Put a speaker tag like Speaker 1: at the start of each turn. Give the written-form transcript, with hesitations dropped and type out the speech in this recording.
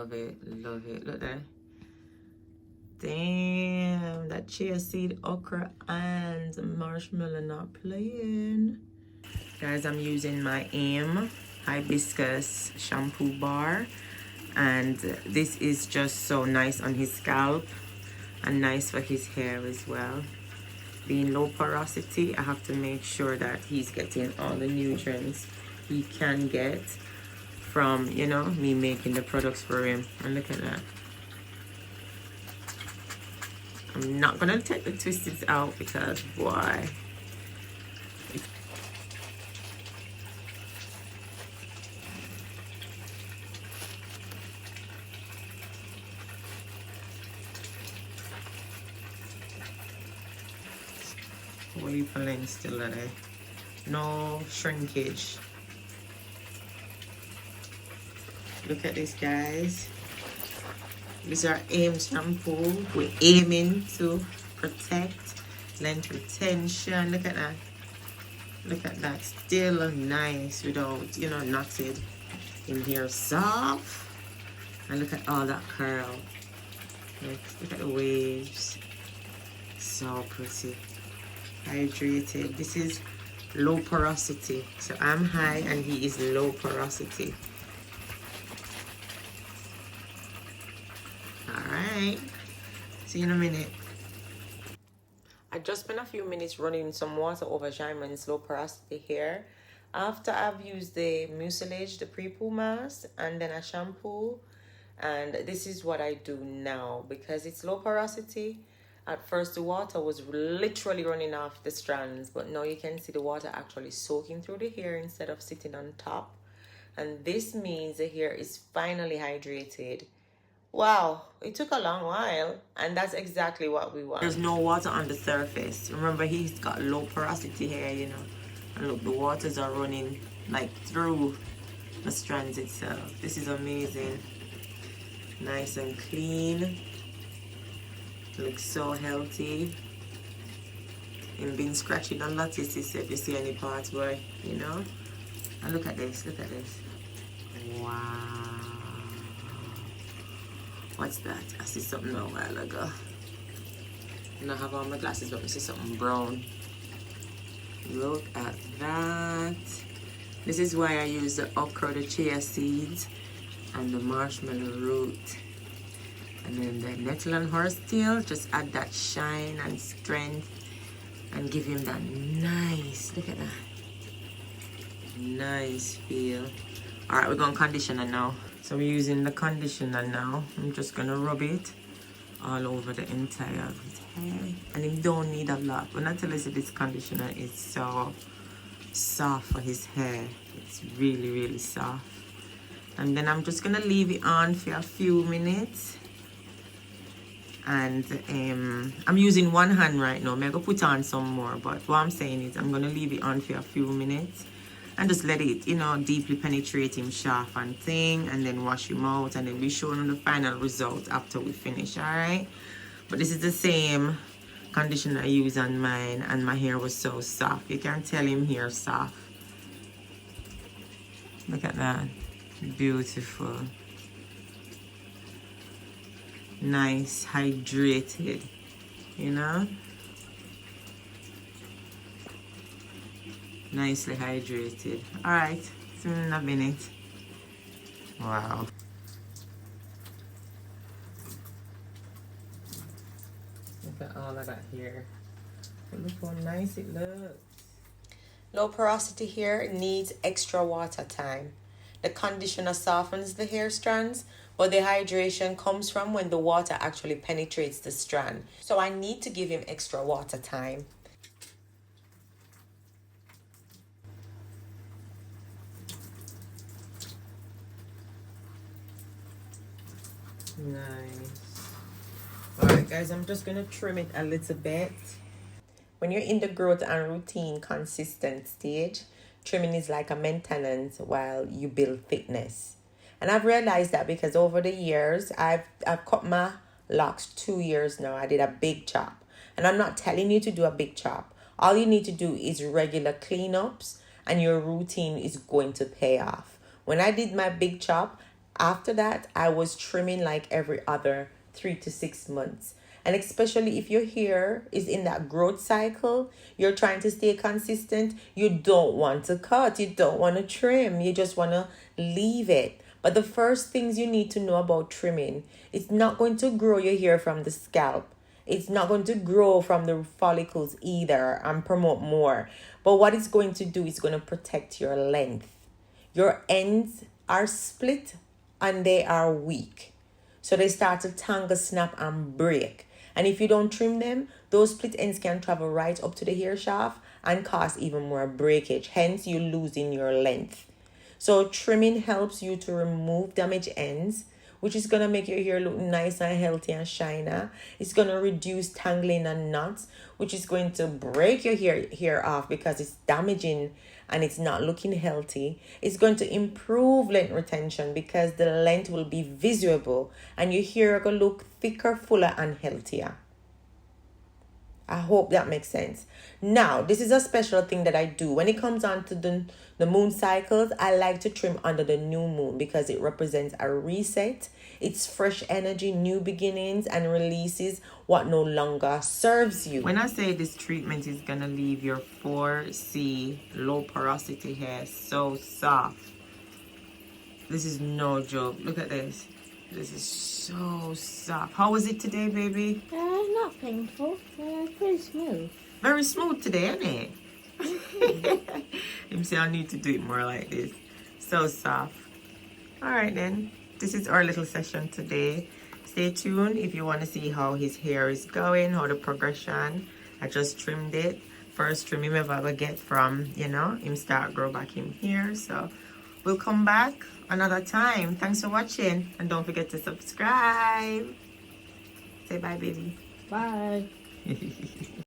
Speaker 1: Love it, love it. Look there. Damn, that chia seed, okra, and marshmallow not playing. Guys, I'm using my AIM hibiscus shampoo bar, and this is just so nice on his scalp and nice for his hair as well. Being low porosity, I have to make sure that he's getting all the nutrients he can get from, you know, me making the products for him. And look at that. I'm not gonna take the twisties out because boy, wavering still there. No shrinkage. Look at this, guys. These are AIM shampoo. We're aiming to protect length retention. Look at that. Look at that. Still nice without, you know, knotted. In here, soft. And look at all that curl. Look at the waves. So pretty. Hydrated. This is low porosity. So I'm high and he is low porosity. Alright. See you in a minute. I just spent a few minutes running some water over Jaiman's low porosity hair. After I've used the mucilage, the pre-poo mask, and then a shampoo. And this is what I do now because it's low porosity. At first the water was literally running off the strands, but now you can see the water actually soaking through the hair instead of sitting on top. And this means the hair is finally hydrated. Wow, it took a long while, and that's exactly what we want. There's no water on the surface. Remember, he's got low porosity hair, you know. And look, the waters are running like through the strands itself. This is amazing. Nice and clean. Looks so healthy. And been scratching a lot, he said, if you see any parts where, you know. And look at this, look at this. Wow. What's that? I see something a while ago. And I have all my glasses, but I see something brown. Look at that. This is why I use the okra, the chia seeds, and the marshmallow root. And then the nettle and horsetail, just add that shine and strength and give him that nice, look at that. Nice feel. Alright, we're going conditioner now. So we're using the conditioner now. I'm just gonna rub it all over the entire of his hair. And you don't need a lot. When I tell you that this conditioner is so soft for his hair, it's really, really soft. And then I'm just gonna leave it on for a few minutes. And I'm using one hand right now. I'm gonna put on some more, but what I'm saying is I'm gonna leave it on for a few minutes and just let it, you know, deeply penetrate him shaft and thing, and then wash him out, and then we show him the final result after we finish. All right, but this is the same conditioner I use on mine, and my hair was so soft. You can tell him hair soft. Look at that, beautiful, nice, hydrated, you know, nicely hydrated. All right, see you in a minute. Wow. Look at all of that hair. Look how nice it looks. Low porosity hair needs extra water time. The conditioner softens the hair strands, but the hydration comes from when the water actually penetrates the strand. So I need to give him extra water time. Nice. Alright guys, I'm just gonna trim it a little bit. When you're in the growth and routine consistent stage, trimming is like a maintenance while you build fitness. And I've realized that because over the years, I've cut my locks 2 years now. I did a big chop. And I'm not telling you to do a big chop. All you need to do is regular cleanups, and your routine is going to pay off. When I did my big chop, After that, I was trimming like every other 3 to 6 months. And especially if your hair is in that growth cycle, you're trying to stay consistent, you don't want to cut, you don't want to trim, you just want to leave it. But the first things you need to know about trimming, it's not going to grow your hair from the scalp. It's not going to grow from the follicles either and promote more. But what it's going to do is going to protect your length. Your ends are split and they are weak. So they start to tangle, snap, and break. And if you don't trim them, those split ends can travel right up to the hair shaft and cause even more breakage. Hence, you losing your length. So trimming helps you to remove damaged ends, which is going to make your hair look nice and healthy and shiny. It's going to reduce tangling and knots, which is going to break your hair off because it's damaging and it's not looking healthy. It's going to improve length retention because the length will be visible and your hair will look thicker, fuller, and healthier. I hope that makes sense. Now, this is a special thing that I do. When it comes on to the moon cycles, I like to trim under the new moon because it represents a reset. It's fresh energy, new beginnings, and releases what no longer serves you. When I say this treatment is going to leave your 4C low porosity hair so soft, this is no joke. Look at this. This is so soft. How was it today, baby?
Speaker 2: Not painful. Pretty smooth.
Speaker 1: Very smooth today, isn't it? Him say I need to do it more like this. So soft. Alright then. This is our little session today. Stay tuned if you want to see how his hair is going, how the progression. I just trimmed it. First trim him ever I get from, him start grow back in here. So we'll come back another time. Thanks for watching. And don't forget to subscribe. Say bye, baby.
Speaker 2: Bye.